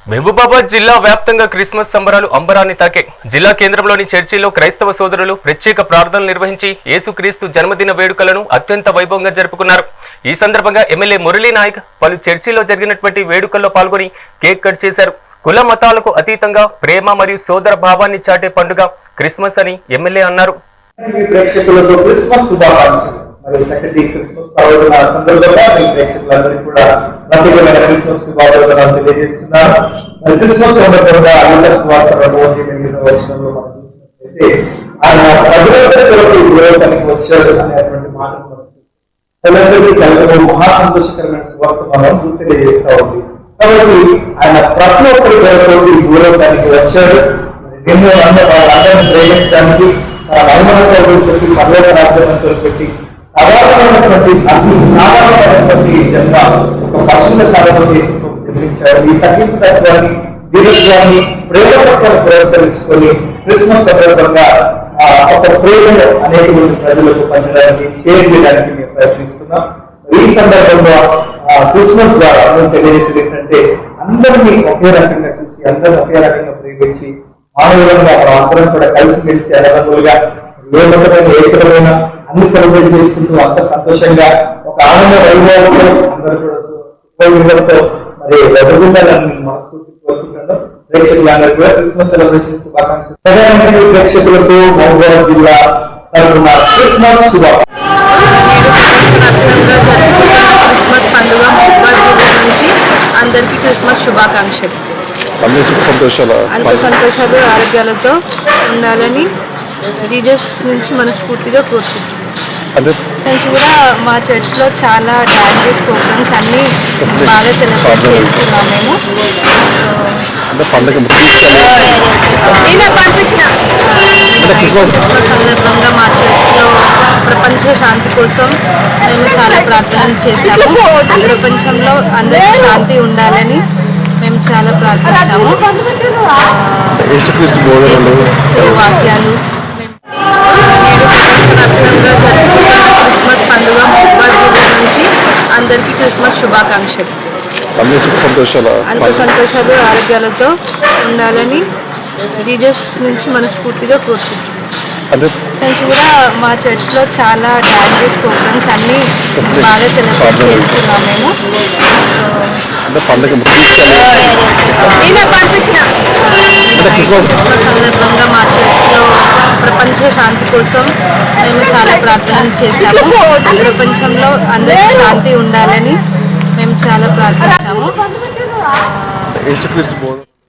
మహబూబాబాద్ జిల్లా వ్యాప్తంగా క్రిస్మస్ సంబరాలు అంబరాన్ని తాకే జిల్లా కేంద్రంలోని చర్చిలో క్రైస్తవ సోదరులు ప్రత్యేక ప్రార్థనలు నిర్వహించి యేసుక్రీస్తు జన్మదిన వేడుకలను అత్యంత వైభవంగా జరుపుకున్నారు. ఈ సందర్భంగా ఎమ్మెల్యే మురళీ నాయక్ పలు చర్చిలో జరిగినటువంటి వేడుకల్లో పాల్గొని కేక్ కట్ చేశారు. కుల మతాలకు అతీతంగా ప్రేమ మరియు సోదర భావాన్ని చాటే పండుగ క్రిస్మస్ అని ఎమ్మెల్యే అన్నారు. ప్రేక్షకులకు క్రిస్మస్ శుభాకాంక్షలు. మరి సెకండరీ క్రిస్మస్ పర్వదిన సందర్భంగా మీ ప్రేక్షకులందరికీ కూడా ప్రత్యేకమైన క్రిస్మస్ శుభాకాంక్షలు తెలియజేస్తున్నారు. మరి క్రిస్మస్ సందర్భంగా లూకాసు వార్త 28వ వచనంలో మనం చూసినట్లయితే ఆయన ప్రజలందరికీ విరోధానికి వచ్చాడు అనేటువంటి మాట ప్రజలందరికీ కలగడం మహా సంతోషకరమైన సువార్త మనం తెలియజేస్తా ఉంది. కాబట్టి ఆయన ప్రతి ఒక్కరి కొరకు విరోధానికి వచ్చాడు. ఎన్నో వాళ్ళందరినీ ప్రేమించడానికి పెట్టి పర్వత రాజ్యంతో పెట్టి సాధారణమైనటువంటి అతి సాధారణమైనటువంటి జన్మ ఒక పశువుల సాధన చేసుకుంటూ నిర్మించాడు. ఈ తగ్గింపుత్వాన్ని వీరత్వాన్ని ప్రేమ పత్రాన్ని పురస్కరించుకొని క్రిస్మస్ సందర్భంగా ఒక ప్రేమను అనేక ప్రజలకు పంచడానికి షేర్ చేయడానికి మేము ప్రయత్నిస్తున్నాం. ఈ సందర్భంగా క్రిస్మస్ ద్వారా తెలియజేసేది ఏంటంటే అందరినీ ఒకే రకంగా చూసి అందరినీ ఒకే రకంగా ప్రేమించి మానవులంగా అందరం కూడా కలిసిమెలిసి అన్నదమ్ములుగా ఏ మతమైన ఏ విధమైన అన్ని సెలబ్రేట్ చేసుకుంటూ అంత సంతోషంగా ఒక ఆనంద వైభవంతో అందరూ కూడా మరి ఎదుగుదలని మనస్ఫూర్తి కోరుకుంటున్నాను. ప్రేక్షకులందరూ కూడా క్రిస్మస్ సెలబ్రేషన్ శుభాకాంక్షలు. ప్రధానమంత్రి ప్రేక్షకులకు మహబూబాబాద్ జిల్లా తరఫున క్రిస్మస్ శుభాకాంక్షలు. క్రిస్మస్ పండుగ మహబూబాబాద్ జిల్లా నుంచి అందరికీ క్రిస్మస్ శుభాకాంక్షలు. సంతోషాలు ఆరోగ్యాలతో ఉండాలని జీజస్ నుంచి మనస్ఫూర్తిగా కోరుకుంటున్నాం. నుంచి కూడా మా చర్చ్లో చాలా డాన్సెస్ ప్రోగ్రామ్స్ అన్నీ బాగా సెలబ్రేట్ చేసుకున్నాం మేము. సందర్భంగా మా చర్చ్లో ప్రపంచ శాంతి కోసం మేము చాలా ప్రార్థనలు చేశాము. ప్రపంచంలో అందరికీ శాంతి ఉండాలని మేము చాలా ప్రార్థించాము. వాక్యాలు క్రిస్మస్ పండుగ మహబూబాబాద్ జిల్లా నుంచి అందరికీ క్రిస్మస్ శుభాకాంక్షలు. సంతోషాలు ఆరోగ్యాలతో ఉండాలని జీజస్ నుంచి మనస్ఫూర్తిగా కోరుకుంటున్నాం. నుంచి కూడా మా చర్చ్లో చాలా డాన్సెస్ ప్రోగ్రామ్స్ అన్నీ బాగా సెలబ్రేట్ చేసుకున్నాం మేము. సందర్భంగా మా చర్చ్లో ప్రపంచ శాంతి కోసం మేము చాలా ప్రార్థనలు చేశాము. ప్రపంచంలో అందరికీ శాంతి ఉండాలని మేము చాలా ప్రార్థించాము.